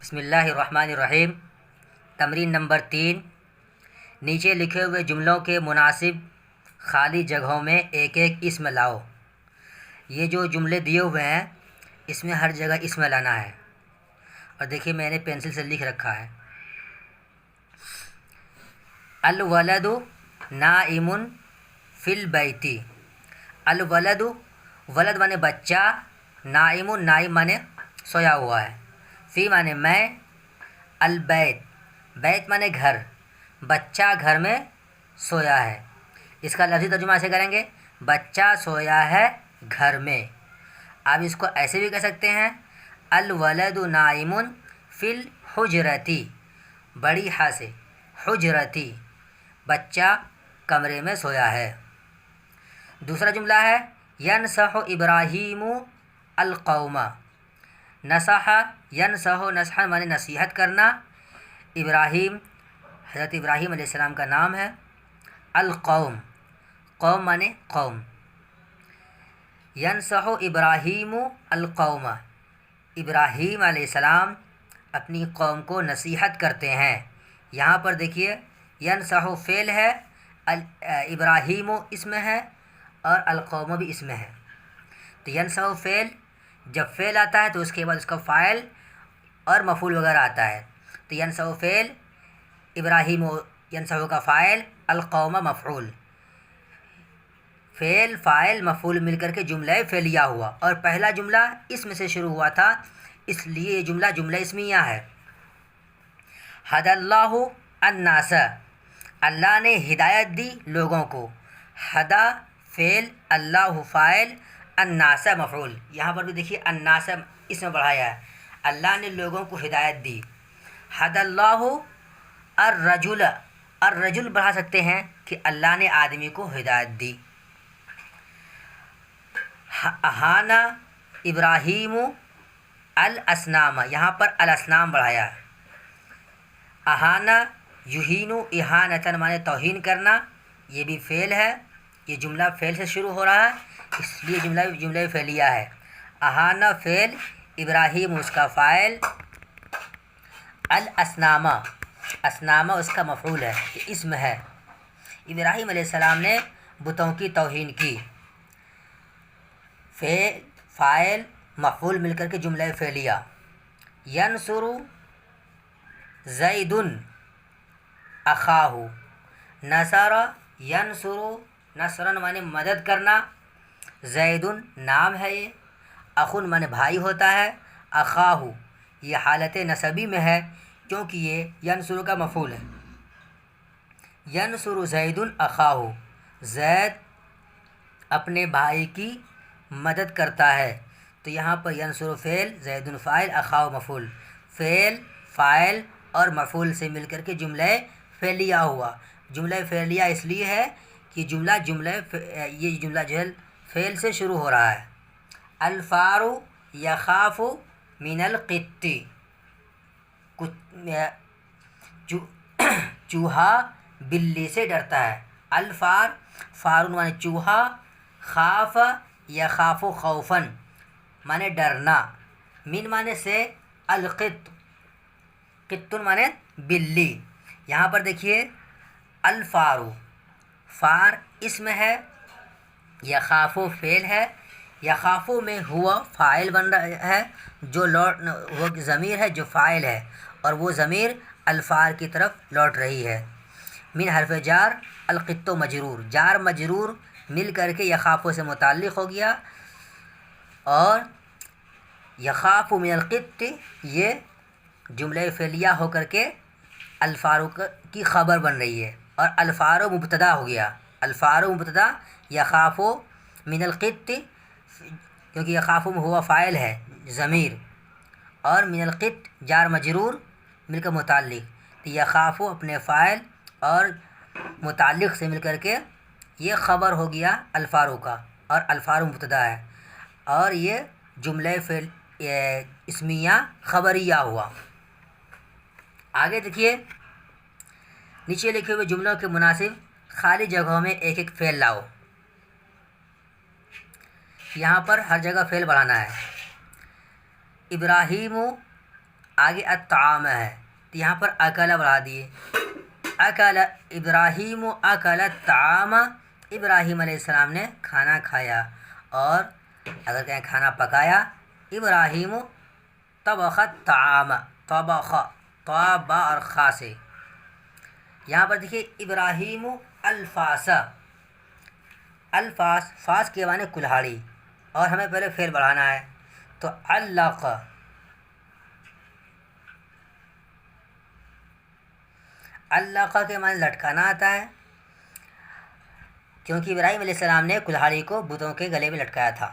بسم اللہ الرحمن الرحیم۔ تمرین نمبر 3، نیچے لکھے ہوئے جملوں کے مناسب خالی جگہوں میں ایک ایک اسم لاؤ۔ یہ جو جملے دیے ہوئے ہیں اس میں ہر جگہ اسم لانا ہے، اور دیکھیے میں نے پینسل سے لکھ رکھا ہے۔ الولد نائم فی البیت۔ الولد، ولد مانے بچہ، نائم، نائم مانے سویا ہوا ہے، فی مانے میں، البیت، بیت مانے گھر، بچہ گھر میں سویا ہے۔ اس کا لفظی ترجمہ ایسے کریں گے، بچہ سویا ہے گھر میں۔ آپ اس کو ایسے بھی کہہ سکتے ہیں، الولد نائم فی الحجرتی، بڑی ہا سے، حجرتی، بچہ کمرے میں سویا ہے۔ دوسرا جملہ ہے، ینصح ابراہیم القوم۔ نصح، ینصح، نصحا مانے نصیحت کرنا، ابراہیم حضرت ابراہیم علیہ السلام کا نام ہے، القوم، قوم مانے قوم۔ ینصح ابراہیم القوم، ابراہیم علیہ السلام اپنی قوم کو نصیحت کرتے ہیں۔ یہاں پر دیکھیے ینصح فعل ہے، ابراہیم اسم ہے، اور القوم بھی اسم ہے۔ تو ینصح فعل، جب فعل آتا ہے تو اس کے بعد اس کا فاعل اور مفعول وغیرہ آتا ہے۔ تو ینصح فعل، ابراہیم ینصح کا فاعل، القوم مفعول، فعل فاعل مفعول مل کر کے جملہ فعلیہ ہوا، اور پہلا جملہ اسم سے شروع ہوا تھا، اس لیے یہ جملہ اسمیہ ہے۔ ہدی اللہ الناس، اللہ نے ہدایت دی لوگوں کو۔ ہدا فعل، اللہ فاعل، الناس مفعول۔ یہاں پر بھی دیکھیے الناس اس میں بڑھایا ہے، اللہ نے لوگوں کو ہدایت دی۔ ہدی اللہ الرجل، الرجل بڑھا سکتے ہیں کہ اللہ نے آدمی کو ہدایت دی۔ اہانا ابراہیم الاسنام، یہاں پر الاسنام بڑھایا ہے۔ اہانا یہین اہانتن مانے توہین کرنا، یہ بھی فعل ہے، یہ جملہ فعل سے شروع ہو رہا ہے، اس لیے جملہ فعلیہ ہے۔ اہانا فعل، ابراہیم اس کا فاعل، الاسنام، اسنام اس کا مفعول ہے، یہ اسم ہے۔ ابراہیم علیہ السلام نے بتوں کی توہین کی۔ فعل فاعل مفعول مل کر کے جملہ فعلیہ۔ ینصر زید اخاہ، نصر ینصر، نصرن مانے مدد کرنا، زید نام ہے یہ، اخن مانے بھائی ہوتا ہے، اخاہ یہ حالت نسبی میں ہے کیونکہ یہ ینصر کا مفعول ہے۔ ینصر زید اخاہ، زید اپنے بھائی کی مدد کرتا ہے۔ تو یہاں پر ینصر فعل، زید فاعل، اخاہ مفعول، فعل فاعل اور مفعول سے مل کر کے جملہ فعلیہ ہوا۔ جملہ فعلیہ اس لیے ہے کہ یہ جملہ جو ہے فعل سے شروع ہو رہا ہے۔ الفار یخاف من القط، چوہا بلی سے ڈرتا ہے۔ الفار، فارون مانے چوہا، خاف یخاف خوفن مانے ڈرنا، من مانے سے، القط، قطن مانے بلی۔ یہاں پر دیکھیے الفارو، فار اسم ہے، یخافو فعل ہے، یخافو میں ہوا فاعل بن رہا ہے، جو وہ ضمیر ہے جو فاعل ہے، اور وہ ضمیر الفار کی طرف لوٹ رہی ہے۔ من حرف جار، القط مجرور، جار مجرور مل کر کے یخافو سے متعلق ہو گیا، اور یخاف من القط یہ جملہ فعلیہ ہو کر کے الفارو کی خبر بن رہی ہے، اور الفارو مبتدا ہو گیا۔ الفارو مبتدا، یخافو من القط، کیونکہ یخافو میں ہوا فاعل ہے ضمیر، اور من القط جار مجرور مل کر متعلق، تو یخافو اپنے فاعل اور متعلق سے مل کر کے یہ خبر ہو گیا الفارو کا، اور الفارو مبتدا ہے، اور یہ جملہ فعل اسمیہ خبریہ ہوا۔ آگے دیکھیے نیچے لکھے ہوئے جملوں کے مناسب خالی جگہوں میں ایک ایک فعل لاؤ۔ یہاں پر ہر جگہ فعل بڑھانا ہے۔ ابراہیم آگے الطعام ہے تو یہاں پر اکل بڑھا دیے، اکل ابراہیم اکل الطعام، ابراہیم علیہ السلام نے کھانا کھایا، اور اگر کہیں کھانا پکایا، ابراہیم طبخ الطعام، طبخ طا اور خا سے۔ یہاں پر دیکھیے ابراہیم الفاس، الفاس فاس کے معنی کلہاڑی، اور ہمیں پہلے فعل بڑھانا ہے تو علق، علق کے معنی لٹکانا آتا ہے، کیونکہ ابراہیم علیہ السلام نے کلہاڑی کو بتوں کے گلے میں لٹکایا تھا،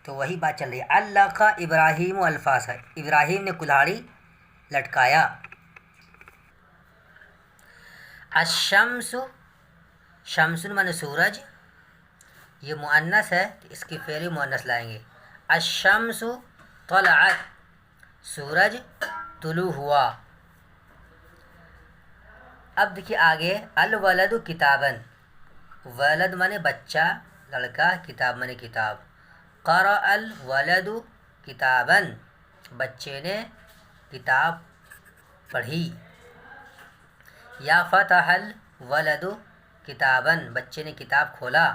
تو وہی بات چل رہی ہے، علق ابراہیم الفاس، ابراہیم نے کلہاڑی لٹکایا۔ الشمس، شمس معنی سورج، یہ مؤنث ہے تو اس کی فعل مؤنث لائیں گے، الشمس طلعت، سورج طلوع ہوا۔ اب دیکھیے آگے الولد کتابن، ولد مانے بچہ لڑکا، کتاب مانے کتاب، قرأ الولد کتابن، بچے نے کتاب پڑھی، یا فتح الولد کتابن، بچے نے کتاب کھولا،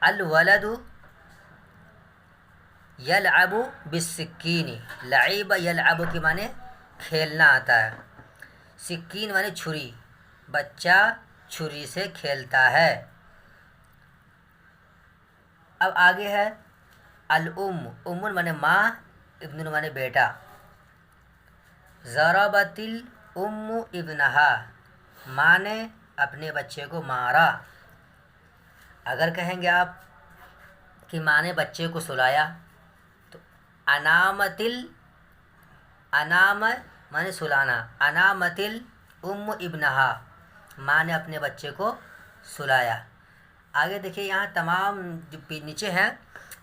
الولد یلعب بالسکین، لعب یلعب کے معنی کھیلنا آتا ہے، سکین معنی چھری، بچہ چھری سے کھیلتا ہے۔ اب آگے ہے الام، ام معنی ماں، ابن معنی بیٹا، ضربت الام ابنہا، ماں نے اپنے بچے کو مارا۔ اگر کہیں گے آپ کہ ماں نے بچے کو سلایا تو انامت انام معنی سلانا، انامت الام ابنہا، ماں نے اپنے بچے کو سلایا۔ آگے دیکھیے یہاں تمام جو نیچے ہیں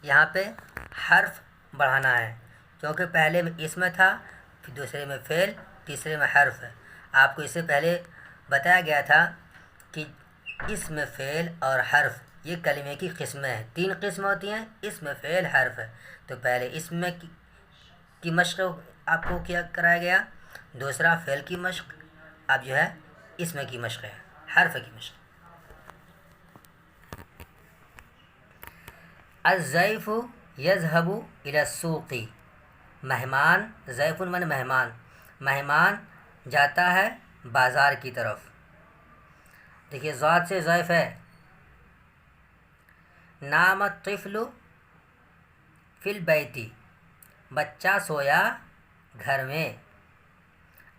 یہاں پہ حرف بڑھانا ہے، کیونکہ پہلے میں اسم تھا، پھر دوسرے میں فعل، تیسرے میں حرف ہے۔ آپ کو اس سے پہلے بتایا گیا تھا کہ اسم، فعل اور حرف یہ کلمے کی قسمیں ہیں، 3 قسم ہوتی ہیں، اسم، فعل، حرف ہے۔ تو پہلے اسم کی مشق آپ کو کیا کرایا گیا، دوسرا فعل کی مشق، اب جو ہے اسم کی مشق ہے، حرف کی مشق۔ الضیف یذهب الی السوق، مہمان، ضیف معنی مہمان، مہمان جاتا ہے بازار کی طرف۔ دیکھیے ذات سے ضیف ہے، نام الطفل فی البیت، بچہ سویا گھر میں،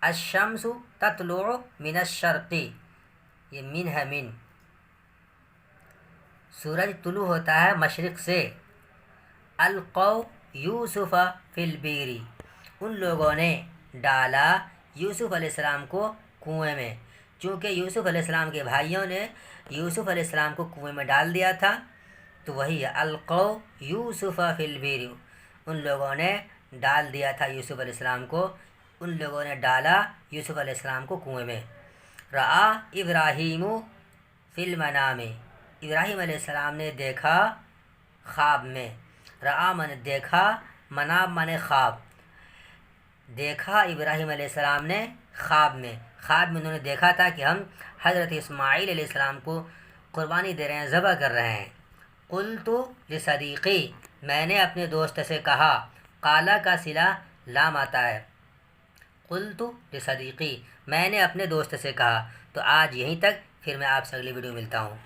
الشمس تطلع من الشرق، یہ من ہے، من، سورج طلوع ہوتا ہے مشرق سے، القوا یوسف فی البیر، ان لوگوں نے ڈالا یوسف علیہ السلام کو کنویں میں، چونکہ یوسف علیہ السلام کے بھائیوں نے یوسف علیہ السلام کو کنویں میں ڈال دیا تھا، تو وہی ہے القوا یوسف فی البیر، ان لوگوں نے ڈال دیا تھا یوسف علیہ السلام کو، ان لوگوں نے ڈالا یوسف علیہ السلام کو کنویں میں۔ رآ ابراہیم فی المنام، ابراہیم علیہ السلام نے دیکھا خواب میں، رآ من دیکھا، منام من خواب، دیکھا ابراہیم علیہ السلام نے خواب میں، خواب میں انہوں نے دیکھا تھا کہ ہم حضرت اسماعیل علیہ السلام کو قربانی دے رہے ہیں، ذبح کر رہے ہیں۔ قلت لصدیقی، میں نے اپنے دوست سے کہا، قالا کا صلہ لام آتا ہے، قلت لصدیقی، میں نے اپنے دوست سے کہا۔ تو آج یہیں تک، پھر میں آپ سے اگلی ویڈیو ملتا ہوں۔